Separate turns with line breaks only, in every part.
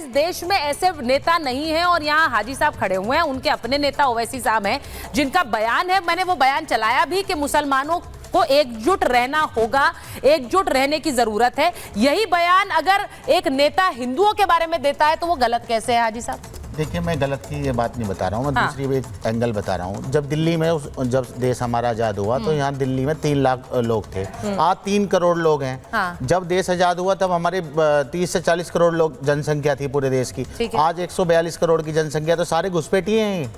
देश में ऐसे नेता नहीं है, और यहाँ हाजी साहब खड़े हुए हैं, उनके अपने नेता ओवैसी साहब हैं, जिनका बयान है, मैंने वो बयान चलाया भी कि मुसलमानों को एकजुट रहना होगा, एकजुट रहने की जरूरत है। यही बयान अगर एक नेता हिंदुओं के बारे में देता है तो वो गलत कैसे है हाजी साहब?
देखिए, मैं गलत की ये बात नहीं बता रहा हूँ, मैं दूसरी एक एंगल बता रहा हूँ। जब दिल्ली में जब देश हमारा आज़ाद हुआ तो यहाँ दिल्ली में 3 लाख लोग थे, आज 3 करोड़ लोग हैं। जब देश आज़ाद हुआ तब हमारे 30 से 40 करोड़ लोग जनसंख्या थी पूरे देश की, आज 142 करोड़ की जनसंख्या, तो सारे घुसपैठिए हैं।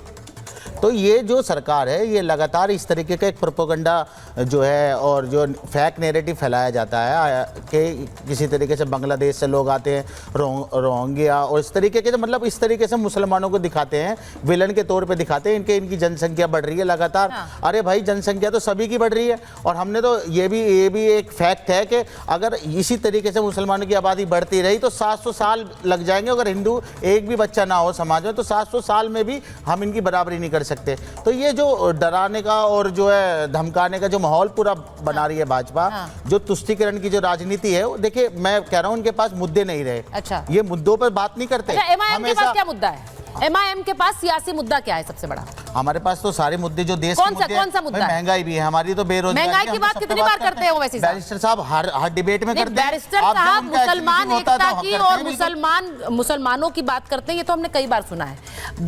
तो ये जो सरकार है ये लगातार इस तरीके का एक प्रोपेगेंडा जो है और जो फैक नैरेटिव फैलाया जाता है कि किसी तरीके से बांग्लादेश से लोग आते हैं, रोहिंग्या, और इस तरीके के, मतलब इस तरीके से मुसलमानों को दिखाते हैं, विलन के तौर पे दिखाते हैं इनकी जनसंख्या बढ़ रही है लगातार। अरे भाई, जनसंख्या तो सभी की बढ़ रही है, और हमने तो ये भी एक फैक्ट है कि अगर इसी तरीके से मुसलमानों की आबादी बढ़ती रही तो 700 साल लग जाएंगे। अगर हिंदू एक भी बच्चा ना हो समाज में तो 700 साल में भी हम इनकी बराबरी नहीं कर सकते। तो ये जो डराने का और जो है धमकाने का जो माहौल पूरा बना रही है भाजपा, जो तुष्टीकरण की जो राजनीति है, देखिए मैं कह रहा हूं उनके पास मुद्दे नहीं रहे।
अच्छा,
ये मुद्दों पर बात नहीं करते।
अच्छा, एमआईएम के पास क्या मुद्दा है? एमआईएम के पास सियासी मुद्दा क्या है सबसे बड़ा?
हमारे पास तो सारे मुद्दे जो देश
कौन सा मुद्दा?
महंगाई भी है हमारी, तो बेरोजगारी।
महंगाई की बात कितनी बार करते हैं वैसे
बैरिस्टर साहब? हर डिबेट में करते हैं
बैरिस्टर साहब। मुसलमान एकता की और मुसलमानों की बात करते हैं, ये तो हमने कई बार सुना है।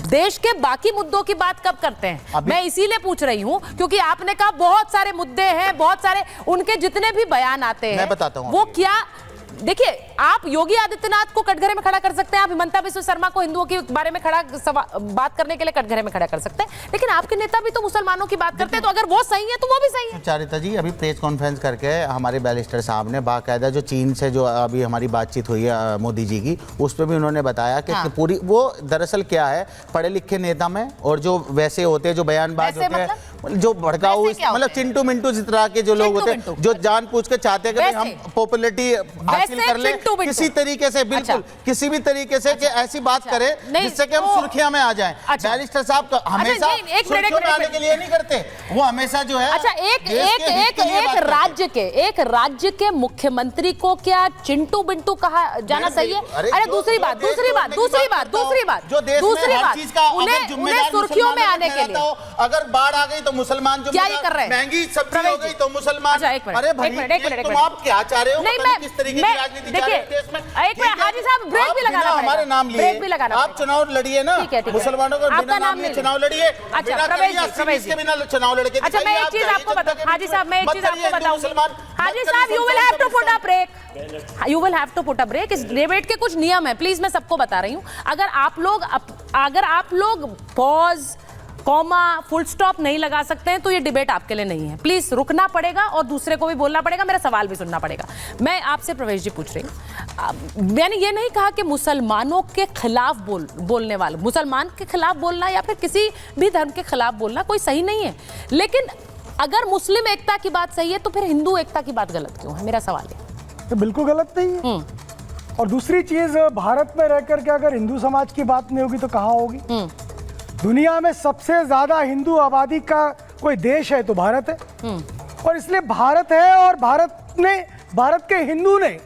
देश के बाकी मुद्दों की बात कब करते हैं? मैं इसीलिए पूछ रही हूँ क्योंकि आपने कहा बहुत सारे मुद्दे हैं, बहुत सारे, उनके जितने भी बयान आते हैं,
मैं बताता हूँ
वो क्या। देखिए, आप योगी आदित्यनाथ को कटघरे में खड़ा कर सकते हैं, आप हिमंता बिस्वा शर्मा को हिंदुओं के बारे में बात करने के लिए कटघरे में खड़ा कर सकते हैं, लेकिन आपके नेता भी तो मुसलमानों की बात करते हैं, तो अगर वो सही है तो वो भी सही है।
चारिता जी, अभी प्रेस कॉन्फ्रेंस करके हमारे बैरिस्टर साहब ने बाकायदा जो चीन से जो अभी हमारी बातचीत हुई है मोदी जी की, उस पर भी उन्होंने बताया कि पूरी वो दरअसल क्या है, पढ़े लिखे नेता में और जो वैसे होते हैं जो बयानबाज होते हैं, जो भड़काऊ, मतलब चिंटू मिंटू जिस तरह के जो लोग होते हैं, जो जानबूझ के चाहते हैं कि हम पॉपुलैरिटी हासिल कर ले किसी तरीके से, बिल्कुल किसी भी तरीके से, कि ऐसी बात करें जिससे कि हम सुर्खियां में आ जाएं। बैरिस्टर साहब हमेशा सुर्खियों में आने के लिए नहीं करते, वो हमेशा जो है।
अच्छा, एक राज्य के मुख्यमंत्री को क्या चिंटू बिंटू कहा जाना सही है? अरे दूसरी बात उन्हें सुर्खियों में आने के लिए,
अगर बाढ़ आ गई तो मुसलमान, जो
क्या ये कर रहे हैं,
महंगी सब्जी हो गई तो मुसलमान। अरे भाई, तुम आप क्या चाह रहे हो? किस तरीके की राजनीति चाह रहे हो देश में?
एक मिनट हाजी साहब, ब्रेक भी लगाना पड़ेगा,
हमारे नाम लिए
ब्रेक भी लगाना,
आप चुनाव लड़िए ना, मुसलमानों को बिना नाम लिए चुनाव लड़िए।
अच्छा, प्रवेश के
बिना चुनाव लड़के।
अच्छा, मैं एक चीज आपको बताऊं हाजी साहब, मैं एक चीज आपको बताऊं हाजी साहब, you will have to put a break, you will have to put a break. इस डिबेट के कुछ नियम है, प्लीज, मैं सबको बता रही हूं। अगर आप लोग पॉज, कॉमा, फुल स्टॉप नहीं लगा सकते हैं तो ये डिबेट आपके लिए नहीं है। प्लीज रुकना पड़ेगा और दूसरे को भी बोलना पड़ेगा, मेरा सवाल भी सुनना पड़ेगा। मैं आपसे प्रवेश जी पूछ रही हूँ, मैंने ये नहीं कहा कि मुसलमानों के खिलाफ बोलने वाले, मुसलमान के खिलाफ बोलना या फिर किसी भी धर्म के खिलाफ बोलना कोई सही नहीं है, लेकिन अगर मुस्लिम एकता की बात सही है तो फिर हिंदू एकता की बात गलत क्यों है? मेरा सवाल है।
तो बिल्कुल गलत नहीं है। और दूसरी चीज, भारत में रहकर के अगर हिंदू समाज की बात नहीं होगी तो कहाँ होगी? दुनिया में सबसे ज्यादा हिंदू आबादी का कोई देश है तो भारत है, और इसलिए भारत है, और भारत के हिंदू ने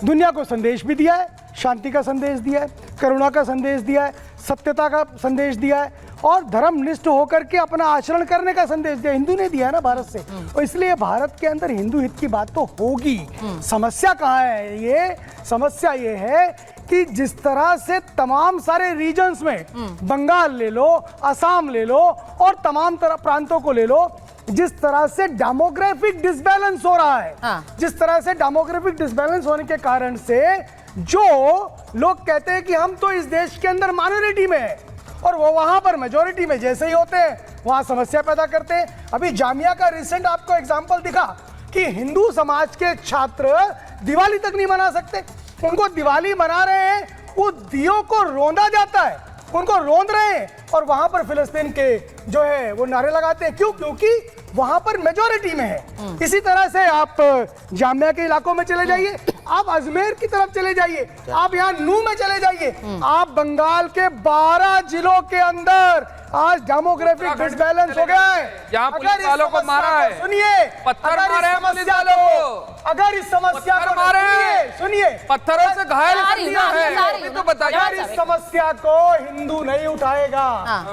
दुनिया को संदेश भी दिया है, शांति का संदेश दिया है, करुणा का संदेश दिया है, सत्यता का संदेश दिया है, और धर्मनिष्ठ होकर के अपना आचरण करने का संदेश दिया। हिंदू ने दिया है ना भारत से, और इसलिए भारत के अंदर हिंदू हित की बात तो होगी। समस्या कहाँ है? ये समस्या ये है कि जिस तरह से तमाम सारे रीजन्स में, बंगाल ले लो, असम ले लो, और तमाम तरह प्रांतों को ले लो, जिस तरह से डेमोग्राफिक डिसबैलेंस हो रहा है, जिस तरह से डेमोग्राफिक डिसबैलेंस होने के कारण से जो लोग कहते हैं कि हम तो इस देश के अंदर माइनॉरिटी में है और वो वहां पर मेजॉरिटी में जैसे ही होते हैं वहां समस्या पैदा करते हैं। अभी जामिया का रिसेंट आपको एग्जांपल दिखा कि हिंदू समाज के छात्र दिवाली तक नहीं मना सकते, उनको दिवाली मना रहे हैं, वो दियों को रोंदा जाता है, उनको रोंद रहे हैं, और वहां पर फिलिस्तीन के जो है वो नारे लगाते हैं। क्यों? क्योंकि वहां पर मेजॉरिटी में है। इसी तरह से आप जामिया के इलाकों में चले जाइए, आप अजमेर की तरफ चले जाइए, आप यहाँ नू में चले जाइए, आप बंगाल के 12 जिलों के अंदर आज डेमोग्राफिक डिसबैलेंस हो गया है।
यहाँ पुलिस वालों को मारा है,
सुनिए,
पत्थर मारे हैं पुलिस वालों को,
अगर इस समस्या को
मारे हैं,
सुनिए,
पत्थरों से घायल कर दिया है, तो बताइए।
अगर इस समस्या को हिंदू नहीं उठाएगा,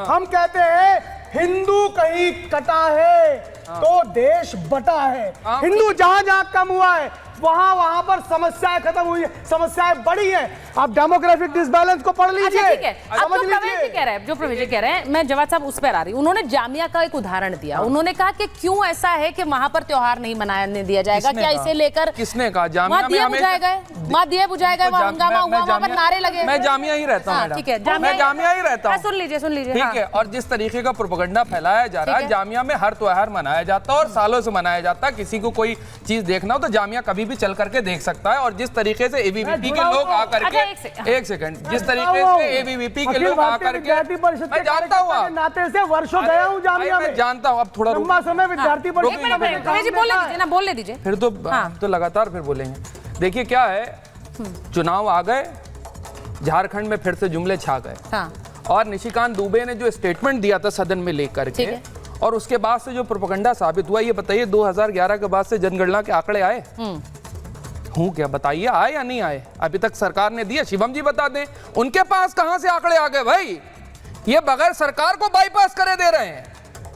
हम कहते हैं हिंदू कहीं कटा है तो देश बटा है। हिंदू जहां जहां कम हुआ है वहां वहां पर समस्याएं खत्म हुई है, समस्याएं बढ़ी हैं। आप डेमोग्राफिक डिसबैलेंस को पढ़ लीजिए।
अच्छा ठीक है, अब जो प्रवेश जी कह रहे हैं, जो प्रवेश जी कह रहे हैं, मैं जवाब साहब उस पर आ रही हूं। उन्होंने जामिया का एक उदाहरण दिया। उन्होंने कहा कि क्यों ऐसा है कि वहां पर त्योहार नहीं मनाने दिया जाएगा, क्या इसे लेकर
किसने कहा? जामिया में
वहां दिया बुझाएगा, वहां हंगामा हुआ, वहां पर नारे लगे।
मैं जामिया ही रहता हूं,
ठीक है,
मैं जामिया ही रहता हूं।
सुन लीजिए
ठीक है। और जिस तरीके का प्रोपेगेंडा फैलाया जा रहा है, जामिया में हर त्योहार मनाया जाता है और सालों से मनाया जाता है। किसी को कोई चीज देखना हो तो जामिया कभी भी चल करके देख सकता है। और जिस तरीके से एबीवीपी के लोग आकर के, एक सेकंड, जिस तरीके से एबीवीपी के लोग आकर के, मैं जानता हूँ
नाते से वर्षों गया हूँ जामिया में,
मैं जानता हूँ। अब थोड़ा
लंबा समय विद्यार्थी परिषद
बोलने दीजिए
फिर तो लगातार फिर बोलेंगे। देखिए क्या है, चुनाव आ गए, झारखंड में फिर से जुमले छा गए और निशिकांत दुबे ने जो स्टेटमेंट दिया था सदन में लेकर के, और उसके बाद से जो प्रोपेगेंडा साबित हुआ, ये बताइए 2011 के बाद से जनगणना के आंकड़े आए हूँ क्या? बताइए आए या नहीं आए? अभी तक सरकार ने दिया, शिवम जी बता दें, उनके पास कहां से आंकड़े आ गए भाई? ये बगैर सरकार को बाईपास करे दे रहे हैं।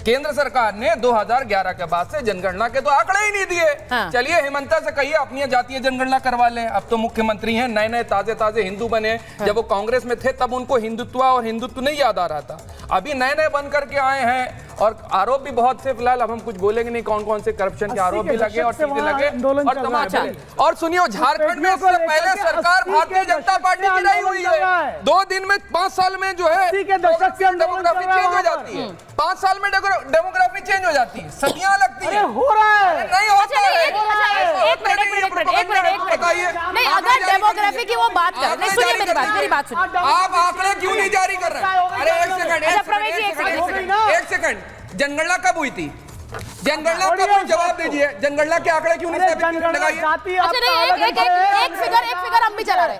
केंद्र सरकार ने 2011 के बाद से जनगणना के तो आंकड़े ही नहीं दिए। चलिए हेमंता से कहिए अपनी जातीय जनगणना करवा लें। अब तो मुख्यमंत्री हैं, नए नए ताजे हिंदू बने। जब वो कांग्रेस में थे तब उनको हिंदुत्व और हिंदुत्व नहीं याद आ रहा था। अभी नए नए बन करके आए हैं और आरोप भी बहुत से, फिलहाल अब हम कुछ बोलेंगे नहीं कौन कौन से करप्शन के आरोप भी लगे और चीजें लगे और तमाम चले। और सुनिए, झारखंड में इससे पहले सरकार भारतीय जनता पार्टी की रही हुई है। 2 दिन में 5 साल में जो है डेमोग्राफी चेंज हो जाती है। 5 साल में डेमोग्राफी चेंज हो जाती है, सदियां लगती है।
हो रहा है,
नहीं होता है।
नहीं, अगर डेमोग्राफी की वो बात कर, नहीं सुनिए मेरी बात सुनिए।
आप आंकड़े क्यों नहीं जारी कर रहे हैं? अरे एक सेकंड, जनगणना कब हुई थी? जनगणना कब हुई? जवाब दीजिए। जनगणना के आंकड़े क्यों नहीं लगाइए?
एक फिगर हम भी चला रहे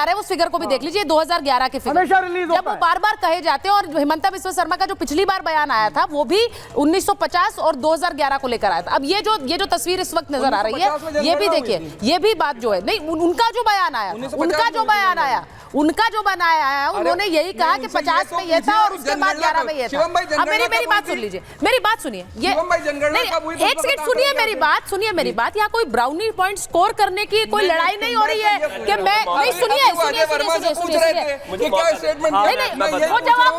हैं, उस फिगर को भी देख लीजिए, 2011 के फिगर जब वो बार बार कहे जाते हैं। और हिमंता बिस्वा शर्मा का जो पिछली बार बयान आया था वो भी 1950 और 2011 को लेकर आया था। अब ये जो तस्वीर इस वक्त नजर आ रही है, ये भी देखिए, ये भी बात जो है, नहीं उनका जो बयान आया, उनका जो बनाया है, उन्होंने यही कहा कि 50 में ये था और उसके बाद 11 में ये था। अब मेरी बात सुन लीजिए, मेरी बात सुनिए। ये एक सेकंड सुनिए मेरी बात। यहाँ कोई ब्राउनी पॉइंट स्कोर करने की कोई लड़ाई नहीं हो रही है कि मैं नहीं। सुनिए, वो जवाब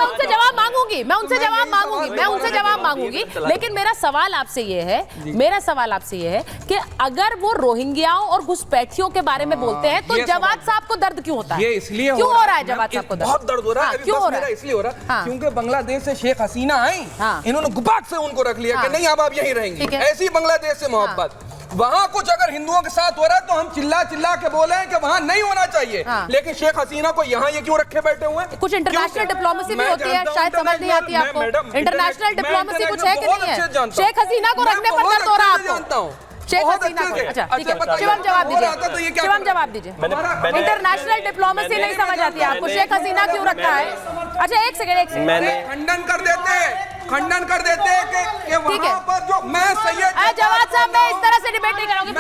मैं उनसे जवाब मांगूंगी, लेकिन मेरा सवाल आपसे ये है कि अगर वो रोहिंग्याओं और घुसपैठियों के बारे में बोलते हैं तो जवाद साहब को दर्द क्यों होता है? क्यों हो रहा है जवाद साहब को दर्द?
बहुत दर्द हो रहा है।
क्यों हो रहा है?
इसलिए हो रहा है क्योंकि बांग्लादेश से शेख हसीना आई, इन्होंने गुपाक से उनको रख लिया कि नहीं अब आप यहीं रहेंगे। ऐसी बांग्लादेश से मोहब्बत। वहां कुछ अगर हिंदुओं के साथ हो रहा है तो हम चिल्ला के बोले हैं कि वहां नहीं होना चाहिए। लेकिन शेख हसीना को यहाँ ये क्यों रखे बैठे हुए हैं?
कुछ इंटरनेशनल डिप्लोमेसी भी होती है, शायद समझ नहीं आती आपको। इंटरनेशनल डिप्लोमेसी कुछ है कि नहीं है? शेख हसीना को रखने पर दर्द हो रहा है आपको? शेख हसीना को, अच्छा ठीक है, शिवम जवाब दीजिए। इंटरनेशल डिप्लोमेसी नहीं समझ आती है आपको, शेख हसीना क्यों रखा है? अच्छा एक सेकंड,
मैंने खंडन कर देते हैं कि वहां पर जो मैं सैयद
जवाद साहब, मैं इस तरह से डिबेट नहीं करूंगी।